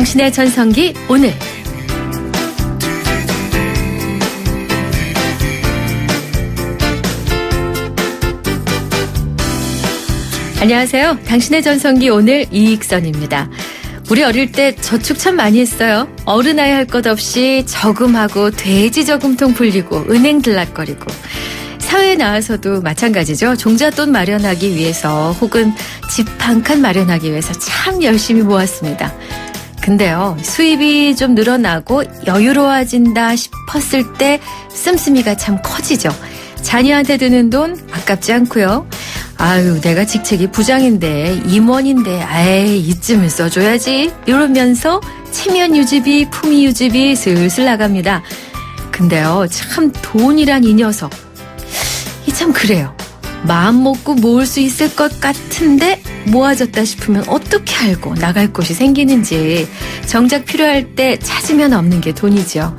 당신의 전성기 오늘. 안녕하세요. 당신의 전성기 오늘 이익선입니다. 우리 어릴 때 저축 참 많이 했어요. 어른아이 할 것 없이 저금하고 돼지 저금통 불리고 은행 들락거리고. 사회에 나와서도 마찬가지죠. 종잣돈 마련하기 위해서 혹은 집 한 칸 마련하기 위해서 참 열심히 모았습니다. 근데요, 수입이 좀 늘어나고 여유로워진다 싶었을 때 씀씀이가 참 커지죠. 자녀한테 드는 돈 아깝지 않고요. 아유, 내가 직책이 부장인데 임원인데 아이 이쯤은 써줘야지 이러면서 체면 유지비, 품위 유지비 슬슬 나갑니다. 근데요, 참 돈이란 이 녀석 이 참 그래요. 마음 먹고 모을 수 있을 것 같은데 모아졌다 싶으면 어떻게 알고 나갈 곳이 생기는지 정작 필요할 때 찾으면 없는 게 돈이죠.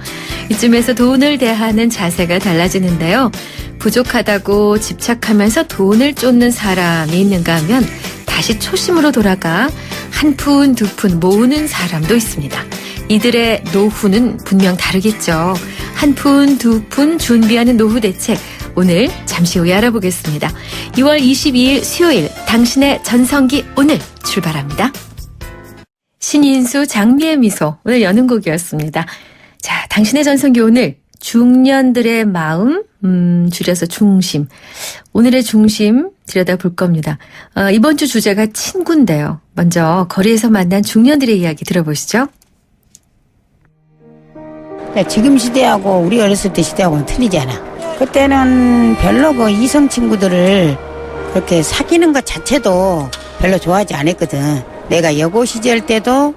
이쯤에서 돈을 대하는 자세가 달라지는데요. 부족하다고 집착하면서 돈을 쫓는 사람이 있는가 하면 다시 초심으로 돌아가 한 푼, 두 푼 모으는 사람도 있습니다. 이들의 노후는 분명 다르겠죠. 한 푼, 두 푼 준비하는 노후 대책 오늘 잠시 후에 알아보겠습니다. 2월 22일 수요일 당신의 전성기 오늘 출발합니다. 신인수 장미의 미소 오늘 여는 곡이었습니다. 자, 당신의 전성기 오늘 중년들의 마음 줄여서 중심. 오늘의 중심 들여다볼 겁니다. 이번 주 주제가 친구인데요. 먼저 거리에서 만난 중년들의 이야기 들어보시죠. 지금 시대하고 우리 어렸을 때 시대하고는 틀리잖아. 그때는 별로 그 이성 친구들을 그렇게 사귀는 것 자체도 별로 좋아하지 않았거든. 내가 여고 시절 때도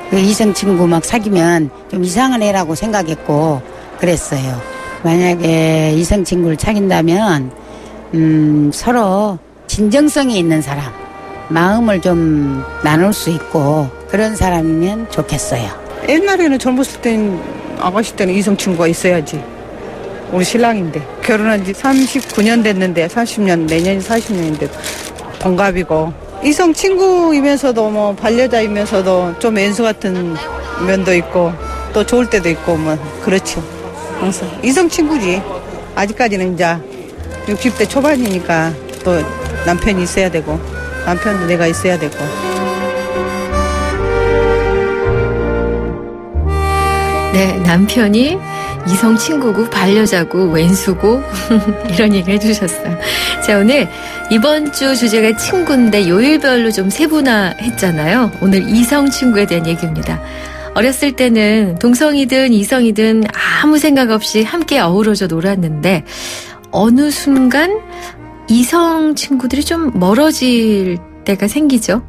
그 이성 친구 막 사귀면 좀 이상한 애라고 생각했고 그랬어요. 만약에 이성 친구를 사귄다면 서로 진정성이 있는 사람, 마음을 좀 나눌 수 있고 그런 사람이면 좋겠어요. 옛날에는 젊었을 땐 아가씨 때는 이성 친구가 있어야지. 우리 신랑인데 결혼한 지 39년 됐는데 40년 내년이 40년인데 동갑이고 이성 친구이면서도 뭐 반려자이면서도 좀 왼수 같은 면도 있고 또 좋을 때도 있고 뭐 그렇죠. 항상 이성 친구지. 아직까지는 이제 60대 초반이니까 또 남편이 있어야 되고 남편도 내가 있어야 되고. 네, 남편이 이성 친구고 반려자고 왼수고 이런 얘기 해주셨어요. 자, 오늘 이번 주 주제가 친구인데 요일별로 좀 세분화했잖아요. 오늘 이성 친구에 대한 얘기입니다. 어렸을 때는 동성이든 이성이든 아무 생각 없이 함께 어우러져 놀았는데 어느 순간 이성 친구들이 좀 멀어질 때가 생기죠.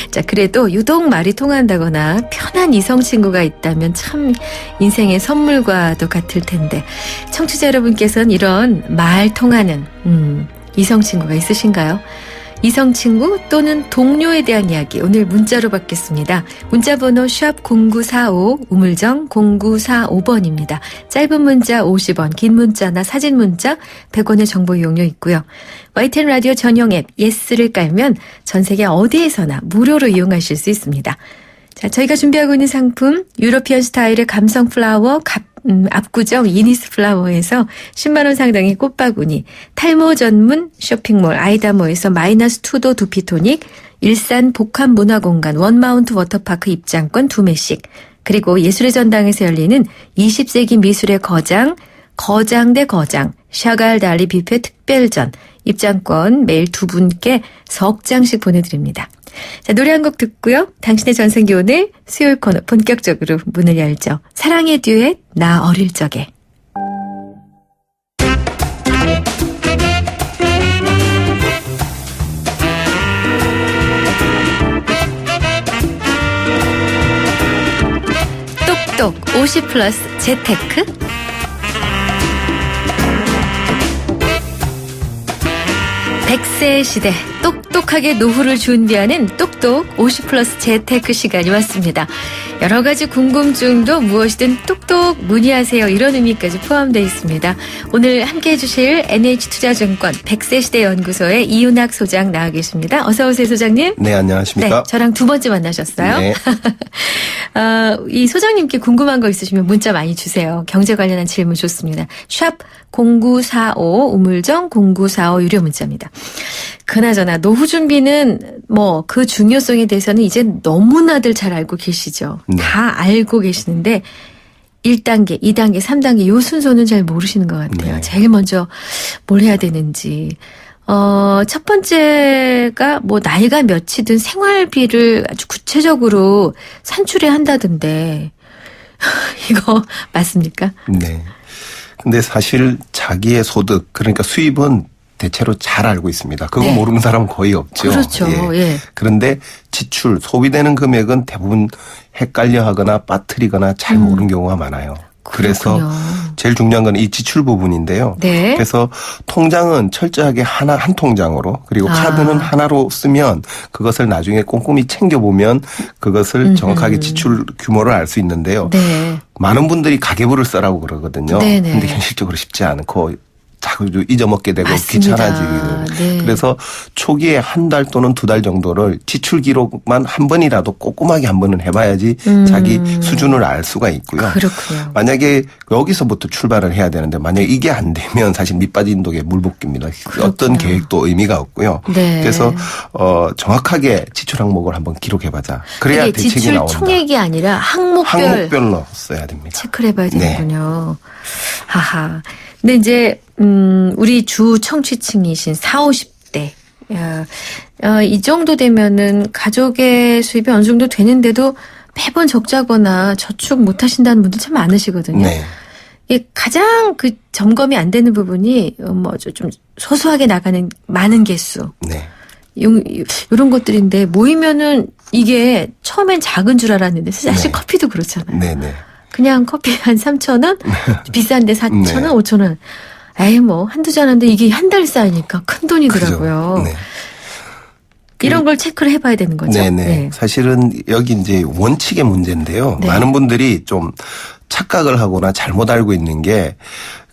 자, 그래도 유독 말이 통한다거나 편한 이성 친구가 있다면 참 인생의 선물과도 같을 텐데 청취자 여러분께서는 이런 말 통하는 이성 친구가 있으신가요? 이성 친구 또는 동료에 대한 이야기 오늘 문자로 받겠습니다. 문자번호 샵 0945 우물정 0945번입니다. 짧은 문자 50원, 긴 문자나 사진 문자 100원의 정보 이용료 있고요. YTN 라디오 전용 앱 예스를 깔면 전 세계 어디에서나 무료로 이용하실 수 있습니다. 자, 저희가 준비하고 있는 상품 유러피언 스타일의 감성 플라워 압구정 이니스 플라워에서 10만 원 상당의 꽃바구니, 탈모 전문 쇼핑몰 아이다모에서 -2도 두피토닉, 일산 복합문화공간 원마운트 워터파크 입장권 2매씩, 그리고 예술의 전당에서 열리는 20세기 미술의 거장 대 거장 샤갈 달리 뷔페 특별전 입장권 매일 2분께 석 장씩 보내드립니다. 자, 노래 한 곡 듣고요. 당신의 전성기 오늘 수요일 코너 본격적으로 문을 열죠. 사랑의 듀엣 나 어릴 적에. 똑똑 50+ 재테크. 백세 시대 똑똑하게 노후를 준비하는 똑똑 50+ 재테크 시간이 왔습니다. 여러 가지 궁금증도 무엇이든 똑똑 문의하세요. 이런 의미까지 포함되어 있습니다. 오늘 함께해 주실 NH투자증권 100세 시대 연구소의 이윤학 소장 나와 계십니다. 어서 오세요, 소장님. 네, 안녕하십니까. 네, 저랑 두 번째 만나셨어요. 네. 이 소장님께 궁금한 거 있으시면 문자 많이 주세요. 경제 관련한 질문 좋습니다. 샵 0945 우물정 0945 유료 문자입니다. 그나저나 노후 준비는 뭐 그 중요성에 대해서는 이제 너무나들 잘 알고 계시죠. 네. 다 알고 계시는데 1단계, 2단계, 3단계 요 순서는 잘 모르시는 것 같아요. 네. 제일 먼저 뭘 해야 되는지. 첫 번째가 뭐 나이가 몇이든 생활비를 아주 구체적으로 산출해야 한다던데 이거 맞습니까? 네. 근데 사실 자기의 소득, 그러니까 수입은 대체로 잘 알고 있습니다. 그거 네. 모르는 사람은 거의 없죠. 그렇죠. 예. 그런데 지출, 소비되는 금액은 대부분 헷갈려 하거나 빠뜨리거나 잘 모르는 경우가 많아요. 그래서 그렇군요. 제일 중요한 건 이 지출 부분인데요. 네. 그래서 통장은 철저하게 한 통장으로, 그리고 카드는 하나로 쓰면 그것을 나중에 꼼꼼히 챙겨보면 그것을 정확하게 지출 규모를 알 수 있는데요. 네. 많은 분들이 가계부를 쓰라고 그러거든요. 네네. 근데 현실적으로 쉽지 않고 자꾸 잊어먹게 되고 맞습니다. 귀찮아지게. 네. 그래서 초기에 한 달 또는 2달 정도를 지출 기록만 한 번이라도 꼼꼼하게 한 번은 해봐야지 자기 수준을 알 수가 있고요. 그렇군요. 만약에 여기서부터 출발을 해야 되는데 만약에 이게 안 되면 사실 밑빠진 독에 물붓기입니다. 어떤 계획도 의미가 없고요. 네. 그래서 정확하게 지출 항목을 한번 기록해보자. 그래야 이게 대책이 지출 나온다. 총액이 아니라 항목별 항목별로 써야 됩니다. 체크를 해봐야 네. 되는군요. 하하. 근데 이제 우리 주 청취층이신 40, 50대 이 정도 되면은 가족의 수입이 어느 정도 되는데도 매번 적자거나 저축 못 하신다는 분들 참 많으시거든요. 네. 이게 가장 그 점검이 안 되는 부분이 뭐 좀 소소하게 나가는 많은 개수. 네. 이런 것들인데 모이면은 이게 처음엔 작은 줄 알았는데 사실 네. 커피도 그렇잖아요. 네네. 그냥 커피 한 3,000원? 비싼데 4,000원, 네. 5,000원. 에이, 뭐, 한두 잔 하는데 이게 한 달 쌓이니까 큰 돈이더라고요. 그죠. 네. 이런 걸 체크를 해봐야 되는 거죠. 네네. 네. 사실은 여기 이제 원칙의 문제인데요. 네. 많은 분들이 좀 착각을 하거나 잘못 알고 있는 게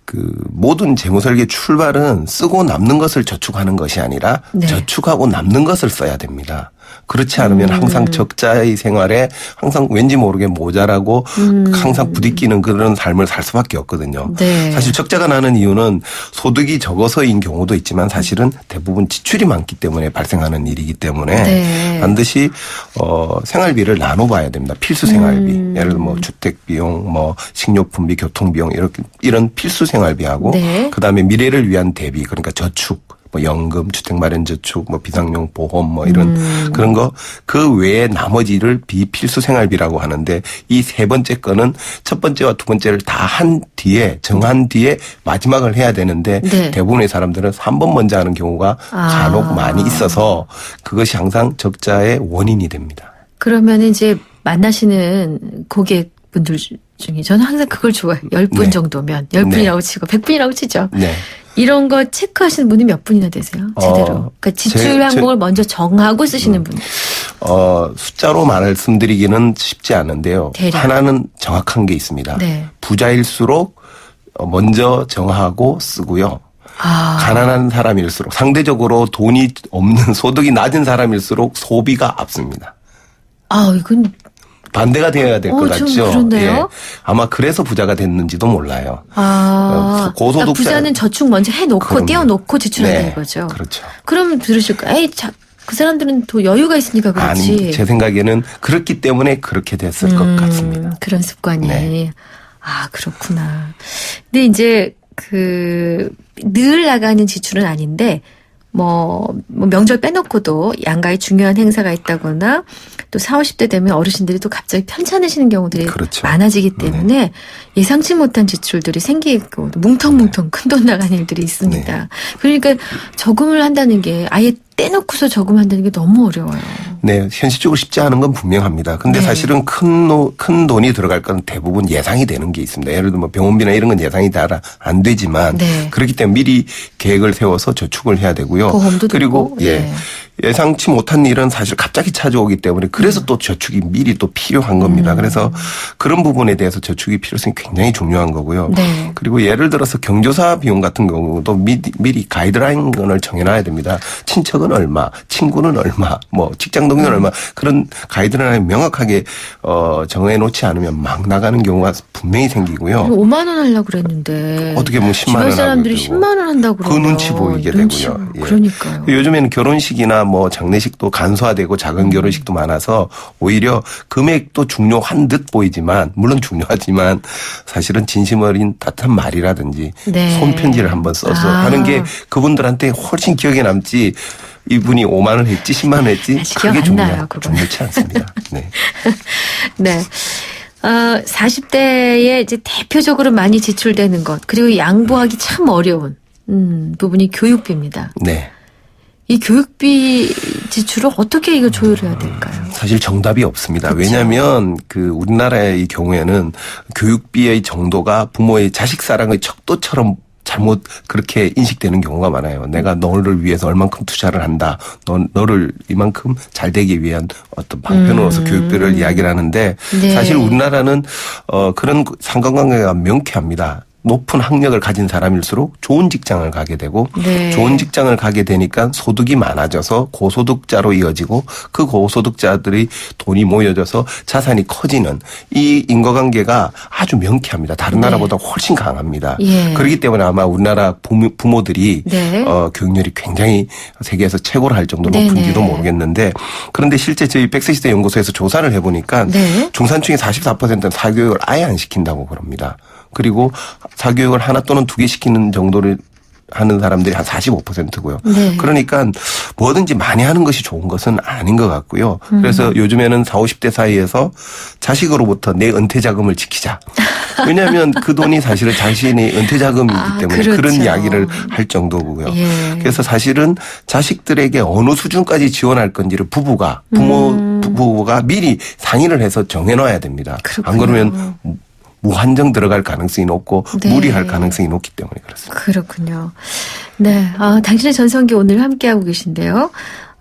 그 모든 재무설계 출발은 쓰고 남는 것을 저축하는 것이 아니라 네. 저축하고 남는 것을 써야 됩니다. 그렇지 않으면 항상 적자의 생활에 항상 왠지 모르게 모자라고 항상 부딪히는 그런 삶을 살 수밖에 없거든요. 네. 사실 적자가 나는 이유는 소득이 적어서인 경우도 있지만 사실은 대부분 지출이 많기 때문에 발생하는 일이기 때문에 네. 반드시 생활비를 나눠봐야 됩니다. 필수 생활비, 예를 들어 뭐 주택 비용, 뭐 식료품비, 교통비용 이런 필수 생활비하고 네. 그다음에 미래를 위한 대비, 그러니까 저축. 뭐 연금, 주택마련저축, 뭐 비상용 보험, 뭐 이런 그런 거 그 외에 나머지를 비필수 생활비라고 하는데 이 세 번째 거는 첫 번째와 두 번째를 다 한 뒤에 정한 뒤에 마지막을 해야 되는데 네. 대부분의 사람들은 3번 먼저 하는 경우가 간혹 많이 있어서 그것이 항상 적자의 원인이 됩니다. 그러면 이제 만나시는 고객분들 중에 저는 항상 그걸 좋아해요. 10분 네. 정도면 10분이라고 치고 100분이라고 치죠. 네. 이런 거 체크하시는 분이 몇 분이나 되세요? 제대로. 그러니까 지출 항목을 먼저 정하고 쓰시는 분. 숫자로 말씀드리기는 쉽지 않은데요. 대략. 하나는 정확한 게 있습니다. 네. 부자일수록 먼저 정하고 쓰고요. 아. 가난한 사람일수록 상대적으로 돈이 없는 소득이 낮은 사람일수록 소비가 앞섭니다. 아, 이건 반대가 되어야 될 것 좀 같죠. 그렇네요. 아마 그래서 부자가 됐는지도 몰라요. 그러니까 부자는 저축 먼저 해놓고 그럼요. 떼어놓고 지출한다 네, 이거죠. 그렇죠. 그러면 들으실까? 에이, 그 사람들은 더 여유가 있으니까 그렇지. 아니, 제 생각에는 그렇기 때문에 그렇게 됐을 것 같습니다. 그런 습관이. 네. 아, 그렇구나. 근데 이제 늘 나가는 지출은 아닌데 뭐 명절 빼놓고도 양가에 중요한 행사가 있다거나 또 40, 50대 되면 어르신들이 또 갑자기 편찮으시는 경우들이 그렇죠. 많아지기 때문에 예상치 못한 지출들이 생기고 뭉텅뭉텅 큰돈 나가는 일들이 있습니다. 그러니까 저금을 한다는 게 아예 떼놓고서 저금한다는 게 너무 어려워요. 네, 현실적으로 쉽지 않은 건 분명합니다. 근데 네. 사실은 큰 돈이 들어갈 건 대부분 예상이 되는 게 있습니다. 예를 들면 병원비나 이런 건 예상이 다 안 되지만 네. 그렇기 때문에 미리 계획을 세워서 저축을 해야 되고요. 보험도 그리고 들고. 네. 예상치 못한 일은 사실 갑자기 찾아오기 때문에 그래서 또 저축이 미리 또 필요한 겁니다. 그래서 그런 부분에 대해서 저축이 필요성이 굉장히 중요한 거고요. 네. 그리고 예를 들어서 경조사 비용 같은 경우도 미리 가이드라인을 정해놔야 됩니다. 친척은 얼마, 친구는 얼마, 뭐 직장 동료는 얼마 그런 가이드라인을 명확하게 정해놓지 않으면 막 나가는 경우가 분명히 생기고요. 5만 원 하려고 그랬는데 어떻게 보면 10만 주변 원 사람들이 하고 10만 원 한다고 그 그러면 눈치 보이게 되고요. 예. 그러니까요. 요즘에는 결혼식이나 뭐 장례식도 간소화되고 작은 결혼식도 많아서 오히려 금액도 중요한 듯 보이지만 물론 중요하지만 사실은 진심 어린 따뜻한 말이라든지 네. 손편지를 한번 써서 하는 게 그분들한테 훨씬 기억에 남지 이분이 5만 원 했지 10만 원 했지 사실 기억 크게 안 나요, 그거는. 중요치 않습니다. 네. 네. 40대에 이제 대표적으로 많이 지출되는 것 그리고 양보하기 참 어려운 부분이 교육비입니다. 네. 이 교육비 지출을 어떻게 이거 조율해야 될까요? 사실 정답이 없습니다. 그렇죠. 왜냐하면 우리나라의 경우에는 교육비의 정도가 부모의 자식 사랑의 척도처럼 잘못 그렇게 인식되는 경우가 많아요. 내가 너를 위해서 얼만큼 투자를 한다. 너를 이만큼 잘 되기 위한 어떤 방편으로서 교육비를 이야기를 하는데 네. 사실 우리나라는 그런 상관관계가 명쾌합니다. 높은 학력을 가진 사람일수록 좋은 직장을 가게 되고 네. 좋은 직장을 가게 되니까 소득이 많아져서 고소득자로 이어지고 그 고소득자들이 돈이 모여져서 자산이 커지는 이 인과관계가 아주 명쾌합니다. 다른 네. 나라보다 훨씬 강합니다. 예. 그렇기 때문에 아마 우리나라 부모들이 네. 교육열이 굉장히 세계에서 최고로 할 정도로 네네. 높은지도 모르겠는데 그런데 실제 저희 100세시대 연구소에서 조사를 해보니까 네. 중산층의 44%는 사교육을 아예 안 시킨다고 그럽니다. 그리고 사교육을 하나 또는 두 개 시키는 정도를 하는 사람들이 한 45%고요. 네. 그러니까 뭐든지 많이 하는 것이 좋은 것은 아닌 것 같고요. 그래서 요즘에는 40, 50대 사이에서 자식으로부터 내 은퇴 자금을 지키자. 왜냐하면 그 돈이 사실은 자신의 은퇴 자금이기 때문에 그렇죠. 그런 이야기를 할 정도고요. 예. 그래서 사실은 자식들에게 어느 수준까지 지원할 건지를 부부가 미리 상의를 해서 정해놔야 됩니다. 그렇군요. 안 그러면 무한정 들어갈 가능성이 높고 네. 무리할 가능성이 높기 때문에 그렇습니다. 그렇군요. 네. 당신의 전성기 오늘 함께하고 계신데요.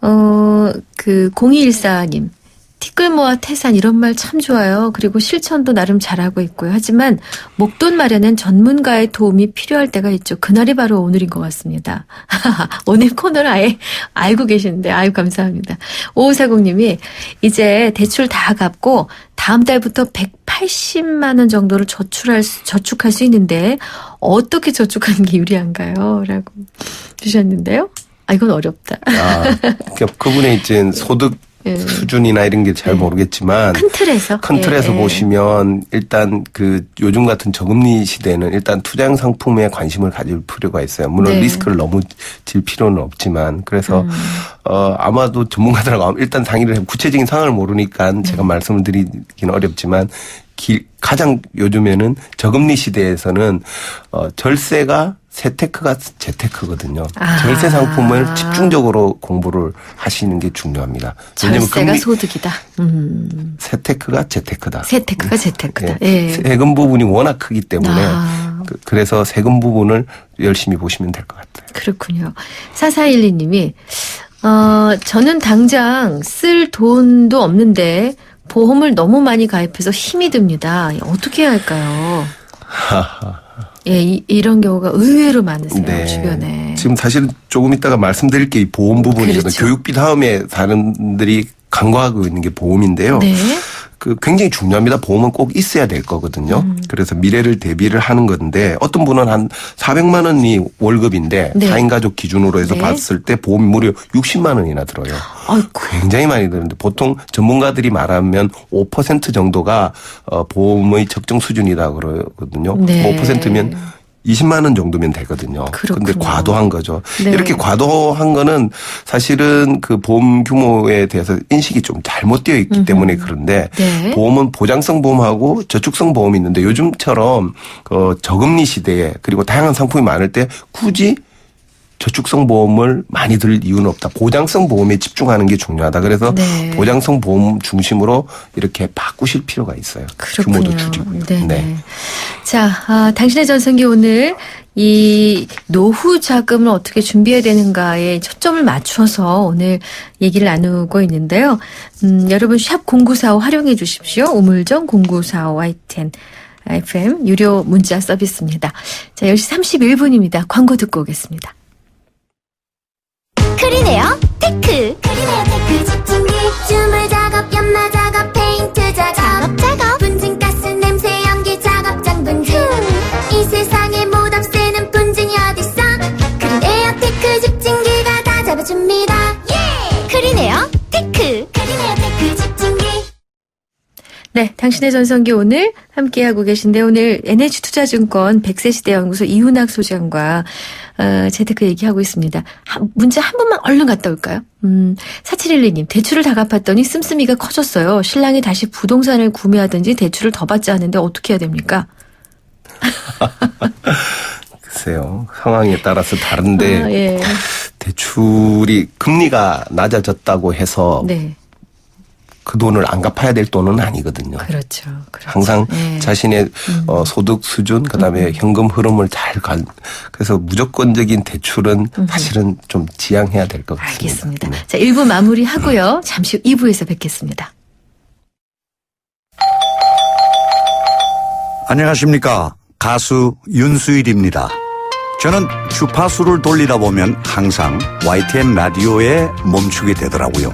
0214님. 티끌모아 태산 이런 말 참 좋아요. 그리고 실천도 나름 잘하고 있고요. 하지만 목돈 마련엔 전문가의 도움이 필요할 때가 있죠. 그날이 바로 오늘인 것 같습니다. 오늘 코너를 아예 알고 계시는데 아유 감사합니다. 5540님이 이제 대출 다 갚고 다음 달부터 180만 원 정도를 저축할 수 있는데 어떻게 저축하는 게 유리한가요? 라고 주셨는데요. 이건 어렵다. 그러니까 그분의 이제 소득 예. 수준이나 이런 게 잘 모르겠지만 큰 틀에서 예. 보시면 일단 요즘 같은 저금리 시대는 일단 투자형 상품에 관심을 가질 필요가 있어요. 물론 네. 리스크를 너무 질 필요는 없지만 그래서 아마도 전문가들하고 일단 상의를 해 구체적인 상황을 모르니까 제가 말씀을 드리기는 어렵지만 가장 요즘에는 저금리 시대에서는 절세가 세테크가 재테크거든요. 절세 상품을 집중적으로 공부를 하시는 게 중요합니다. 왜냐하면 절세가 소득이다. 세테크가 재테크다. 세테크가 재테크다. 예. 예. 세금 부분이 워낙 크기 때문에 그래서 세금 부분을 열심히 보시면 될 것 같아요. 그렇군요. 4412님이 저는 당장 쓸 돈도 없는데 보험을 너무 많이 가입해서 힘이 듭니다. 어떻게 해야 할까요? 예, 이런 경우가 의외로 많으세요. 네. 주변에. 지금 사실 조금 이따가 말씀드릴 게 이 보험 부분이거든요. 그렇죠. 교육비 다음에 사람들이 간과하고 있는 게 보험인데요. 네. 굉장히 중요합니다. 보험은 꼭 있어야 될 거거든요. 그래서 미래를 대비를 하는 건데 어떤 분은 한 400만 원이 월급인데 네. 4인 가족 기준으로 해서 네. 봤을 때 보험이 무려 60만 원이나 들어요. 아이고. 굉장히 많이 드는데 보통 전문가들이 말하면 5% 정도가 보험의 적정 수준이다 그러거든요. 네. 5%면 20만 원 정도면 되거든요. 그런데 그렇군요. 과도한 거죠. 네. 이렇게 과도한 거는 사실은 그 보험 규모에 대해서 인식이 좀 잘못되어 있기 때문에 그런데 네. 보험은 보장성 보험하고 저축성 보험이 있는데 요즘처럼 저금리 시대에 그리고 다양한 상품이 많을 때 굳이 저축성 보험을 많이 들 이유는 없다. 보장성 보험에 집중하는 게 중요하다. 그래서 네. 보장성 보험 중심으로 이렇게 바꾸실 필요가 있어요. 그렇군요. 규모도 줄이고요. 네. 자, 당신의 전성기 오늘 이 노후 자금을 어떻게 준비해야 되는가에 초점을 맞춰서 오늘 얘기를 나누고 있는데요. 여러분 샵 0945 활용해 주십시오. 우물정 0945 YTN FM 유료 문자 서비스입니다. 자, 10시 31분입니다. 광고 듣고 오겠습니다. 크리네어 테크. 크리네어 테크 집중기 주물 작업 연마 작업 페인트 작업 분진가스 냄새 연기 작업장 분진 이 세상에 못 없애는 분진이 어딨어. 크리네어 테크 집중기가 다 잡아줍니다. 예! 크리네어 테크. 크리네어 테크 집중기. 네, 당신의 전성기 오늘 함께하고 계신데 오늘 NH투자증권 100세 시대 연구소 이윤학 소장과 재테크 얘기하고 있습니다. 문자 한 번만 얼른 갔다 올까요? 4712님, 대출을 다 갚았더니 씀씀이가 커졌어요. 신랑이 다시 부동산을 구매하든지 대출을 더 받자 하는데 어떻게 해야 됩니까? 글쎄요. 상황에 따라서 다른데 예. 대출이 금리가 낮아졌다고 해서 네. 그 돈을 안 갚아야 될 돈은 아니거든요. 그렇죠. 항상 네. 자신의 소득 수준 그다음에 현금 흐름을 그래서 무조건적인 대출은 사실은 좀 지양해야 될 것 같습니다. 알겠습니다. 네. 자, 1부 마무리하고요. 잠시 후 2부에서 뵙겠습니다. 안녕하십니까. 가수 윤수일입니다. 저는 주파수를 돌리다 보면 항상 YTN 라디오에 멈추게 되더라고요.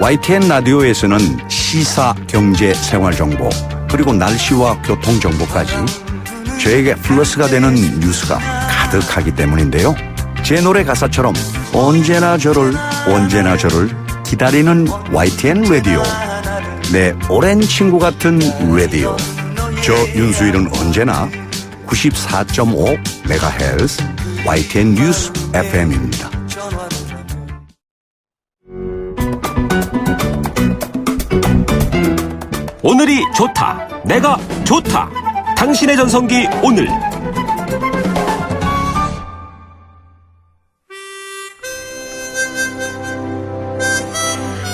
YTN 라디오에서는 시사, 경제, 생활정보 그리고 날씨와 교통정보까지 저에게 플러스가 되는 뉴스가 가득하기 때문인데요. 제 노래 가사처럼 언제나 저를 기다리는 YTN 라디오. 내 오랜 친구 같은 라디오. 저 윤수일은 언제나 94.5MHz YTN 뉴스 FM입니다. 오늘이 좋다. 내가 좋다. 당신의 전성기 오늘.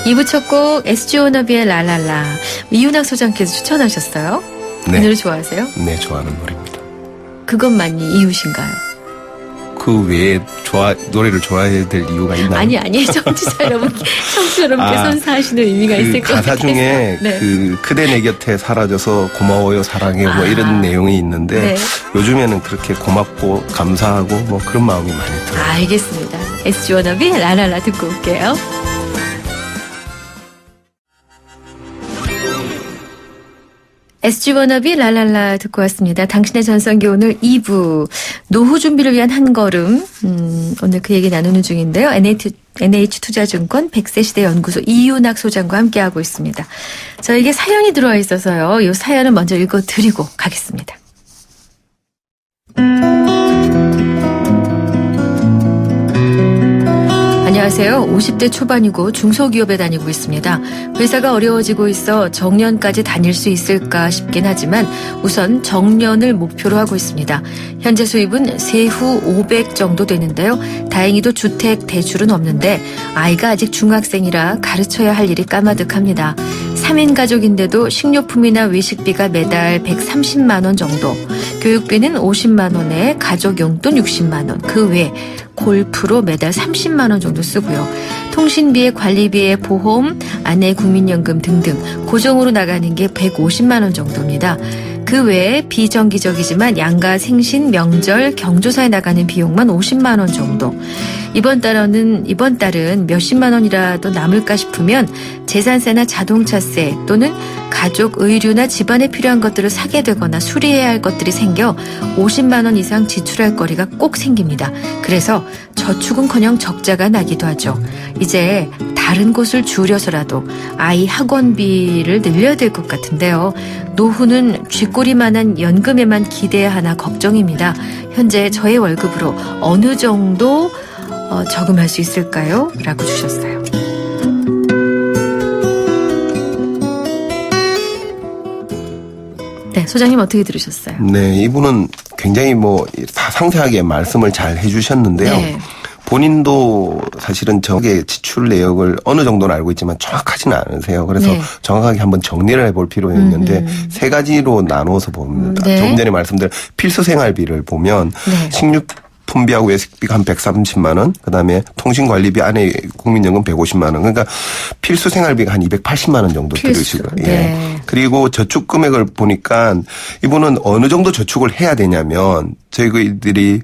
이부 첫 곡 SG워너비의 라랄라. 이윤학 소장께서 추천하셨어요. 네. 이 노래 좋아하세요? 네, 좋아하는 노래입니다. 그것만이 이유신가요? 그 외에 노래를 좋아해야 될 이유가 있나요? 아니. 청취자 여러분께 선사하시는 의미가 있을 것 같아요. 가사 중에 네. 그대 내 곁에 사라져서 고마워요, 사랑해요 뭐 이런 내용이 있는데 네. 요즘에는 그렇게 고맙고 감사하고 뭐 그런 마음이 많이 들어요. 알겠습니다. SG워너비 라랄라 듣고 올게요. SG워너비 랄랄라 듣고 왔습니다. 당신의 전성기 오늘 2부 노후 준비를 위한 한 걸음 오늘 그 얘기 나누는 중인데요. NH투자증권 100세 시대 연구소 이윤학 소장과 함께하고 있습니다. 저에게 사연이 들어와 있어서요. 이 사연을 먼저 읽어드리고 가겠습니다. 안녕하세요. 50대 초반이고 중소기업에 다니고 있습니다. 회사가 어려워지고 있어 정년까지 다닐 수 있을까 싶긴 하지만 우선 정년을 목표로 하고 있습니다. 현재 수입은 세후 500 정도 되는데요. 다행히도 주택 대출은 없는데 아이가 아직 중학생이라 가르쳐야 할 일이 까마득합니다. 3인 가족인데도 식료품이나 외식비가 매달 130만 원 정도, 교육비는 50만 원에 가족 용돈 60만 원, 그 외 골프로 매달 30만 원 정도 쓰고요. 통신비에 관리비에 보험, 아내 국민연금 등등 고정으로 나가는 게 150만 원 정도입니다. 그 외에 비정기적이지만 양가 생신, 명절, 경조사에 나가는 비용만 50만 원 정도. 이번 달은 몇십만 원이라도 남을까 싶으면 재산세나 자동차세 또는 가족 의류나 집안에 필요한 것들을 사게 되거나 수리해야 할 것들이 생겨 50만 원 이상 지출할 거리가 꼭 생깁니다. 그래서 저축은커녕 적자가 나기도 하죠. 이제 다른 곳을 줄여서라도 아이 학원비를 늘려야 될 것 같은데요. 노후는 쥐꼬리만한 연금에만 기대야 하나 걱정입니다. 현재 저의 월급으로 어느 정도 저금할 수 있을까요? 라고 주셨어요. 네, 소장님 어떻게 들으셨어요? 네, 이분은 굉장히 상세하게 말씀을 잘 해주셨는데요. 네. 본인도 사실은 저게 지출 내역을 어느 정도는 알고 있지만 정확하지는 않으세요. 그래서 네. 정확하게 한번 정리를 해볼 필요가 있는데 세 가지로 나누어서 봅니다. 네. 조금 전에 말씀드린 필수 생활비를 보면 네. 식료품비하고 외식비가 한 130만 원, 그다음에 통신관리비 안에 국민연금 150만 원. 그러니까 필수 생활비가 한 280만 원 정도 들으시고요. 네. 예. 그리고 저축 금액을 보니까 이분은 어느 정도 저축을 해야 되냐면 저희들이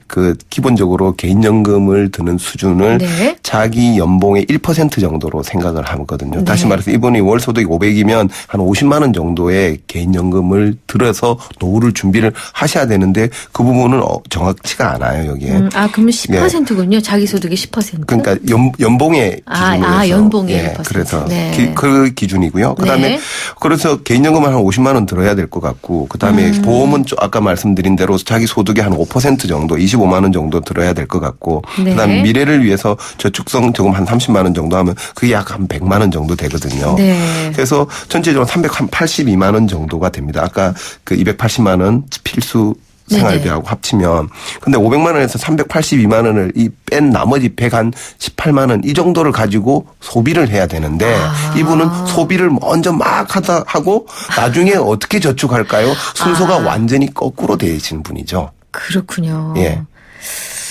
기본적으로 개인연금을 드는 수준을 네. 자기 연봉의 1% 정도로 생각을 하거든요. 네. 다시 말해서 이분이 월 소득이 500이면 한 50만 원 정도의 개인연금을 들어서 노후를 준비를 하셔야 되는데 그 부분은 정확치가 않아요, 여기에. 그러면 10%군요. 자기 소득의 10%. 그러니까 연봉의 기준으로 해서. 연봉의 1%. 그래서 네. 그 기준이고요. 그다음에 네. 그래서 개인연금은 한 50만 원 들어야 될 것 같고 그다음에 보험은 아까 말씀드린 대로 자기 소득의 한 5% 정도 25만 원 정도 들어야 될 것 같고 네. 그다음에 미래를 위해서 저축성 저금 한 30만 원 정도 하면 그게 약 한 100만 원 정도 되거든요. 네. 그래서 전체적으로 382만 원 정도가 됩니다. 아까 그 280만 원 필수 생활비하고 합치면 근데 500만 원에서 382만 원을 뺀 나머지 118만 원 이 정도를 가지고 소비를 해야 되는데 이분은 소비를 먼저 막 하고 나중에 어떻게 저축할까요? 순서가 완전히 거꾸로 되시는 분이죠. 그렇군요. 예.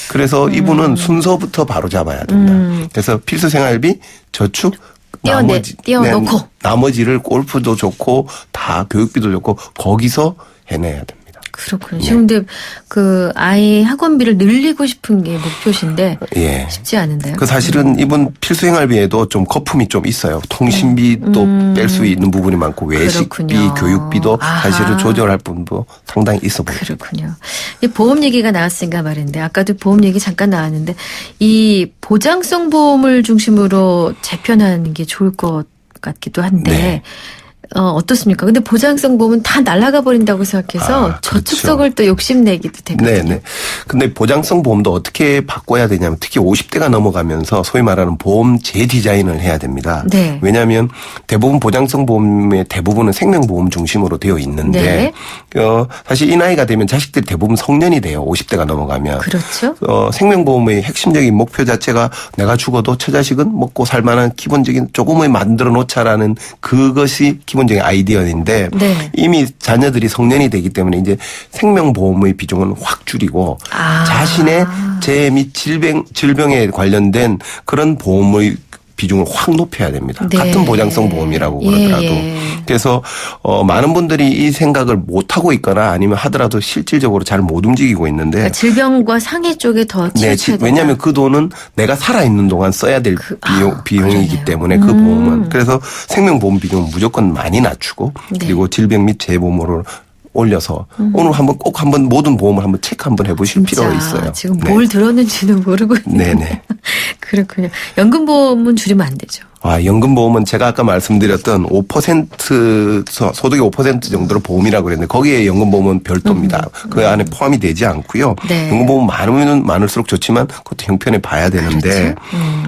그래서 이분은 순서부터 바로 잡아야 된다. 그래서 필수 생활비, 저축, 띄워놓고. 나머지를 골프도 좋고 다 교육비도 좋고 거기서 해내야 됩니다. 그렇군요. 지금 근데 아이 학원비를 늘리고 싶은 게 목표신데 예. 쉽지 않은데요. 사실은 이분 필수 생활비에도 좀 거품이 좀 있어요. 통신비도 뺄 수 있는 부분이 많고 외식비, 그렇군요. 교육비도 사실은 조절할 부분도 상당히 있어 보여요. 그렇군요. 이 보험 얘기가 나왔으니까 말인데 아까도 보험 얘기 잠깐 나왔는데 이 보장성 보험을 중심으로 재편하는 게 좋을 것 같기도 한데 네. 어떻습니까? 근데 보장성 보험은 다 날아가 버린다고 생각해서 저축성을 또 욕심내기도 되거든요. 네네. 근데 보장성 보험도 어떻게 바꿔야 되냐면 특히 50대가 넘어가면서 소위 말하는 보험 재디자인을 해야 됩니다. 네. 왜냐하면 대부분 보장성 보험의 대부분은 생명보험 중심으로 되어 있는데 사실 이 나이가 되면 자식들이 대부분 성년이 돼요. 50대가 넘어가면. 그렇죠. 생명보험의 핵심적인 목표 자체가 내가 죽어도 처자식은 먹고 살만한 기본적인 조금의 만들어 놓자라는 그것이 기본적인 아이디어인데 네. 이미 자녀들이 성년이 되기 때문에 이제 생명보험의 비중은 확 줄이고 자신의 재해 및 질병에 관련된 그런 보험의 비중을 확 높여야 됩니다. 네. 같은 보장성 보험이라고 그러더라도. 예. 그래서 많은 분들이 이 생각을 못하고 있거나 아니면 하더라도 실질적으로 잘 못 움직이고 있는데 그러니까 질병과 상해 쪽에 더 치우쳐야 된다. 왜냐하면 그 돈은 내가 살아있는 동안 써야 될 비용이기 그러네요. 때문에 그 보험은. 그래서 생명보험 비중은 무조건 많이 낮추고 네. 그리고 질병 및 재보험으로 올려서 오늘 꼭 한번 모든 보험을 한번 체크 한번 해보실 필요가 있어요. 지금 뭘 들었는지는 모르고 있는데. 네네. 그렇군요. 연금보험은 줄이면 안 되죠. 연금보험은 제가 아까 말씀드렸던 5% 소득의 5% 정도로 보험이라고 그랬는데 거기에 연금보험은 별도입니다. 그 안에 포함이 되지 않고요. 네. 연금보험은 많으면 많을수록 좋지만 그것도 형편에 봐야 되는데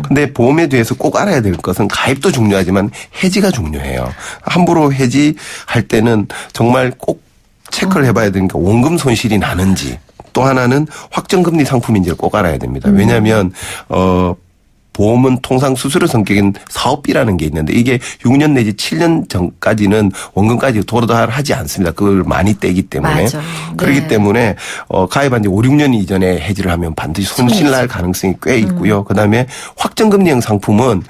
근데 보험에 대해서 꼭 알아야 될 것은 가입도 중요하지만 해지가 중요해요. 함부로 해지할 때는 정말 꼭 체크를 해봐야 되니까 원금 손실이 나는지 또 하나는 확정금리 상품인지를 꼭 알아야 됩니다. 왜냐하면 보험은 통상 수수료 성격인 사업비라는 게 있는데 이게 6년 내지 7년 전까지는 원금까지 도달하지 않습니다. 그걸 많이 떼기 때문에. 맞아요. 그렇기 네. 때문에 가입한 지 5, 6년 이전에 해지를 하면 반드시 손실 날 가능성이 꽤 있고요. 그다음에 확정금리형 상품은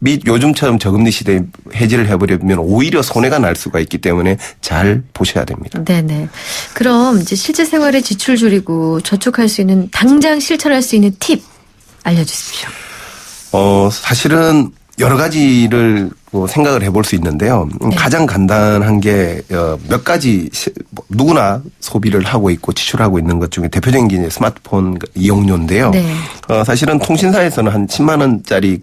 및 요즘처럼 저금리 시대에 해지를 해버리면 오히려 손해가 날 수가 있기 때문에 잘 보셔야 됩니다. 네네. 그럼 이제 실제 생활에 지출 줄이고 저축할 수 있는 당장 실천할 수 있는 팁 알려주십시오. 사실은 여러 가지를 생각을 해볼 수 있는데요. 네. 가장 간단한 게 몇 가지 누구나 소비를 하고 있고 지출하고 있는 것 중에 대표적인 게 이제 스마트폰 이용료인데요. 네. 사실은 통신사에서는 한 10만 원짜리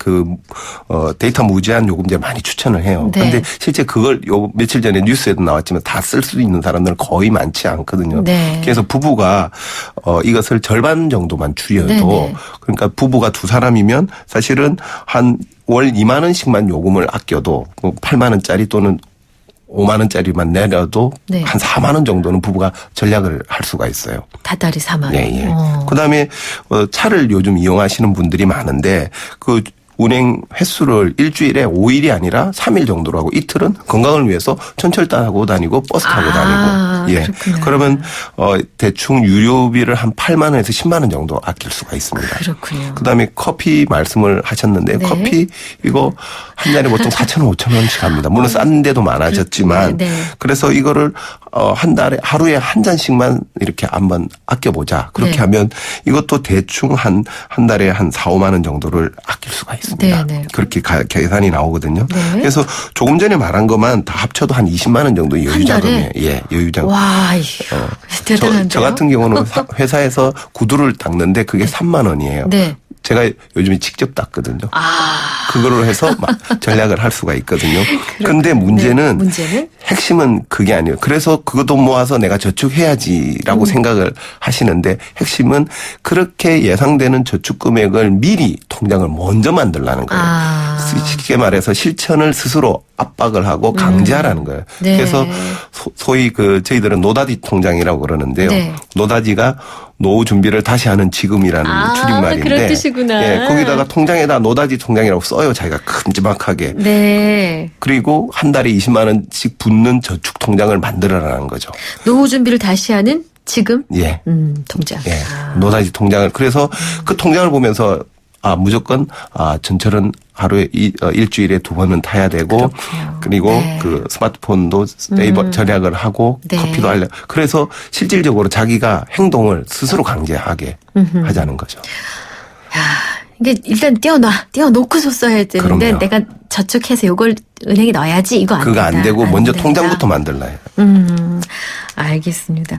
데이터 무제한 요금제 많이 추천을 해요. 네. 그런데 실제 그걸 며칠 전에 뉴스에도 나왔지만 다 쓸 수 있는 사람들은 거의 많지 않거든요. 네. 그래서 부부가 이것을 절반 정도만 줄여도 네네. 그러니까 부부가 두 사람이면 사실은 한 월 2만 원씩만 요금을 아껴도 8만 원짜리 또는 5만 원짜리만 내려도 네. 한 4만 원 정도는 부부가 전략을 할 수가 있어요. 다달이 4만 원. 예, 예. 그다음에 차를 요즘 이용하시는 분들이 많은데 그 운행 횟수를 일주일에 5일이 아니라 3일 정도로 하고 이틀은 건강을 위해서 전철 타고 다니고 버스 타고 다니고. 예. 그렇구나. 그러면 대충 유료비를 한 8만 원에서 10만 원 정도 아낄 수가 있습니다. 그렇군요. 그다음에 커피 말씀을 하셨는데 네. 커피 이거 한 잔에 보통 4,000원, 5,000원씩 합니다. 물론 싼 데도 많아졌지만 네. 그래서 이거를 한 달에 하루에 한 잔씩만 이렇게 한번 아껴보자. 그렇게 네. 하면 이것도 대충 한 달에 한 4, 5만 원 정도를 아낄 수가 있습니다. 네, 네. 그렇게 계산이 나오거든요. 네. 그래서 조금 전에 말한 것만 다 합쳐도 한 20만 원 정도 여유자금이에요. 예, 여유자금. 와, 대단한데요. 저 같은 경우는 회사에서 구두를 닦는데 그게 3만 원이에요. 네. 제가 요즘에 직접 닦거든요. 그거로 해서 막 전략을 할 수가 있거든요. 그런데 문제는, 네, 문제는 핵심은 그게 아니에요. 그래서 그 돈 모아서 내가 저축해야지라고 생각을 하시는데 핵심은 그렇게 예상되는 저축 금액을 미리 통장을 먼저 만들라는 거예요. 쉽게 말해서 실천을 스스로 압박을 하고 강제하라는 거예요. 네. 그래서 소위 저희들은 노다지 통장이라고 그러는데요. 네. 노다지가 노후 준비를 다시 하는 지금이라는 줄임말인데. 그런 뜻이구나. 예, 거기다가 통장에다 노다지 통장이라고 써요. 자기가 큼지막하게. 네. 그리고 한 달에 20만 원씩 붙는 저축 통장을 만들어라는 거죠. 노후 준비를 다시 하는 지금 예. 통장. 예. 노다지 통장을. 그래서 그 통장을 보면서 무조건 전철은 하루에 일주일에 2번은 타야 되고 그렇군요. 그리고 네. 그 스마트폰도 네이버 절약을 하고 네. 커피도 하려. 그래서 실질적으로 자기가 행동을 스스로 강제하게 하자는 거죠. 이게 일단 띄워놓고서 써야 되는데 그럼요. 내가 저축해서 이걸 은행에 넣어야지 이거 안 그거 된다. 안 되고 먼저 된다. 통장부터 만들라요. 알겠습니다.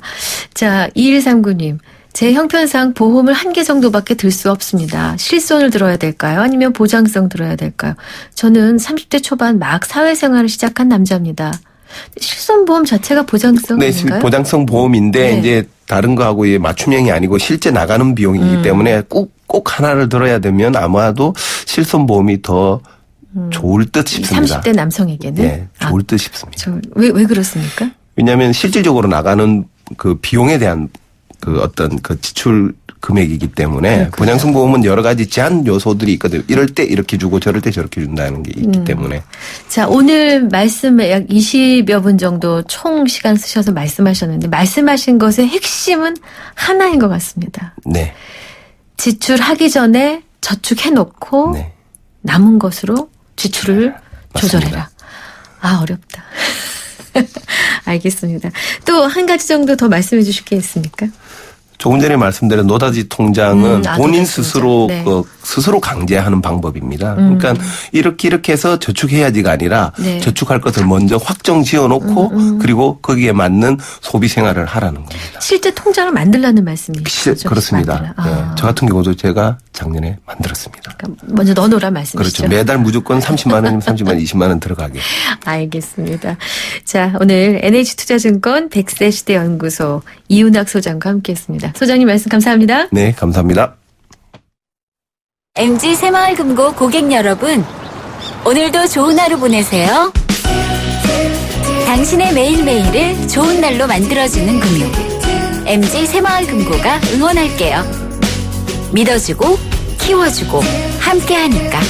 자, 2139님. 제 형편상 보험을 한 개 정도밖에 들 수 없습니다. 실손을 들어야 될까요? 아니면 보장성 들어야 될까요? 저는 30대 초반 막 사회생활을 시작한 남자입니다. 실손보험 자체가 보장성 네, 아닌가요? 보장성 보험인데 네. 이제 다른 거하고 맞춤형이 아니고 실제 나가는 비용이기 때문에 꼭 하나를 들어야 되면 아마도 실손보험이 더 좋을 듯 싶습니다. 30대 남성에게는? 네, 좋을 듯 싶습니다. 왜 그렇습니까? 왜냐하면 실질적으로 나가는 그 비용에 대한 그 어떤 그 지출 금액이기 때문에 보장성 보험은 여러 가지 제한 요소들이 있거든요. 이럴 때 이렇게 주고 저럴 때 저렇게 준다는 게 있기 때문에. 자, 오늘 말씀에 약 20여 분 정도 총 시간 쓰셔서 말씀하셨는데 말씀하신 것의 핵심은 하나인 것 같습니다. 네. 지출하기 전에 저축해놓고 네. 남은 것으로 지출을 조절해라. 어렵다. 알겠습니다. 또 한 가지 정도 더 말씀해 주실 게 있습니까? 조금 전에 말씀드린 노다지 통장은 본인 노다지 스스로 통장. 네. 스스로 강제하는 방법입니다. 그러니까 이렇게 해서 저축해야지가 아니라 네. 저축할 것을 먼저 확정 지어놓고 그리고 거기에 맞는 소비 생활을 하라는 겁니다. 실제 통장을 만들라는 말씀이시죠? 그렇습니다. 네. 저 같은 경우도 제가 작년에 만들었습니다. 그러니까 먼저 넣어놓으라 말씀이시죠? 그렇죠. 매달 무조건 30만 원이면 30만 원, 20만 원 들어가게. 알겠습니다. 자, 오늘 NH투자증권 100세 시대 연구소 이윤학 소장과 함께했습니다. 소장님 말씀 감사합니다. 네, 감사합니다. MG 새마을금고 고객 여러분, 오늘도 좋은 하루 보내세요. 당신의 매일매일을 좋은 날로 만들어주는 금융, MG 새마을금고가 응원할게요. 믿어주고 키워주고 함께하니까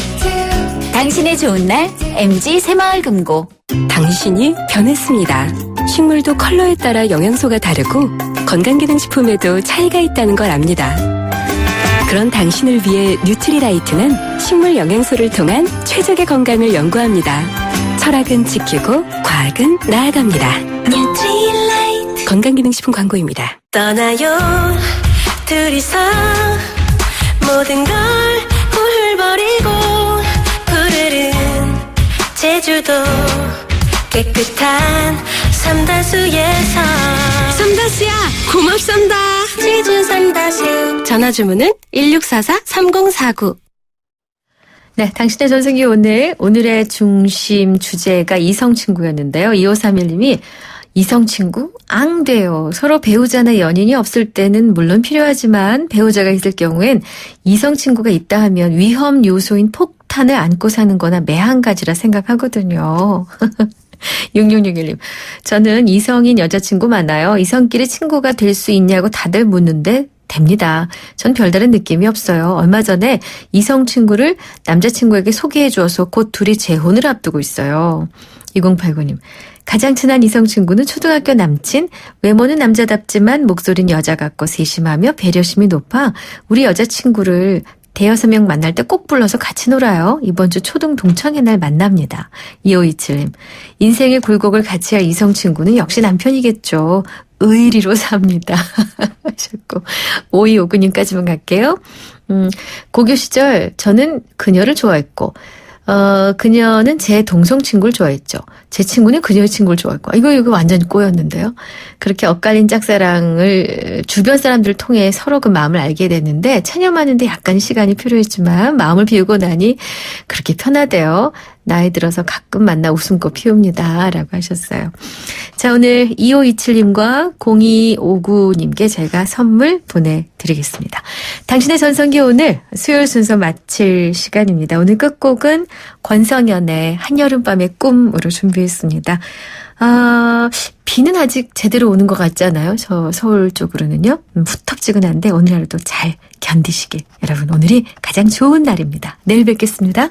당신의 좋은 날 MG 새마을금고. 당신이 변했습니다. 식물도 컬러에 따라 영양소가 다르고 건강기능식품에도 차이가 있다는 걸 압니다. 그런 당신을 위해 뉴트리라이트는 식물 영양소를 통한 최적의 건강을 연구합니다. 철학은 지키고 과학은 나아갑니다. 뉴트리라이트. 건강기능식품 광고입니다. 떠나요 둘이서 모든 걸 훌훌버리고 푸르른 제주도 깨끗한 삼다수에서 삼다수야 고맙습니다. 제주 삼다수. 전화주문은 1644-3049. 네, 당신의 전생기 오늘의 중심 주제가 이성친구였는데요. 2531님이 이성친구? 앙돼요. 서로 배우자나 연인이 없을 때는 물론 필요하지만 배우자가 있을 경우엔 이성친구가 있다 하면 위험 요소인 폭탄을 안고 사는 거나 매한가지라 생각하거든요. 6661님. 저는 이성인 여자친구 많아요. 이성끼리 친구가 될 수 있냐고 다들 묻는데 됩니다. 전 별다른 느낌이 없어요. 얼마 전에 이성 친구를 남자친구에게 소개해 주어서 곧 둘이 재혼을 앞두고 있어요. 2089님. 가장 친한 이성 친구는 초등학교 남친, 외모는 남자답지만 목소리는 여자 같고 세심하며 배려심이 높아 우리 여자친구를 대여섯 명 만날 때 꼭 불러서 같이 놀아요. 이번 주 초등 동창회 날 만납니다. 2527님. 인생의 굴곡을 같이 할 이성 친구는 역시 남편이겠죠. 의리로 삽니다. 하셨고 5259님까지만 갈게요. 고교 시절 저는 그녀를 좋아했고 그녀는 제 동성 친구를 좋아했죠. 제 친구는 그녀의 친구를 좋아했고. 이거 완전 꼬였는데요. 그렇게 엇갈린 짝사랑을 주변 사람들을 통해 서로 그 마음을 알게 됐는데 체념하는데 약간 시간이 필요했지만 마음을 비우고 나니 그렇게 편하대요. 나이 들어서 가끔 만나 웃음꽃 피웁니다. 라고 하셨어요. 자, 오늘 2527님과 0259님께 제가 선물 보내드리겠습니다. 당신의 전성기 오늘 수요일 순서 마칠 시간입니다. 오늘 끝곡은 권성연의 한여름밤의 꿈으로 준비했습니다. 비는 아직 제대로 오는 것 같지 않아요? 저 서울 쪽으로는요. 후텁지근한데 오늘 하루도 잘 견디시길. 여러분 오늘이 가장 좋은 날입니다. 내일 뵙겠습니다.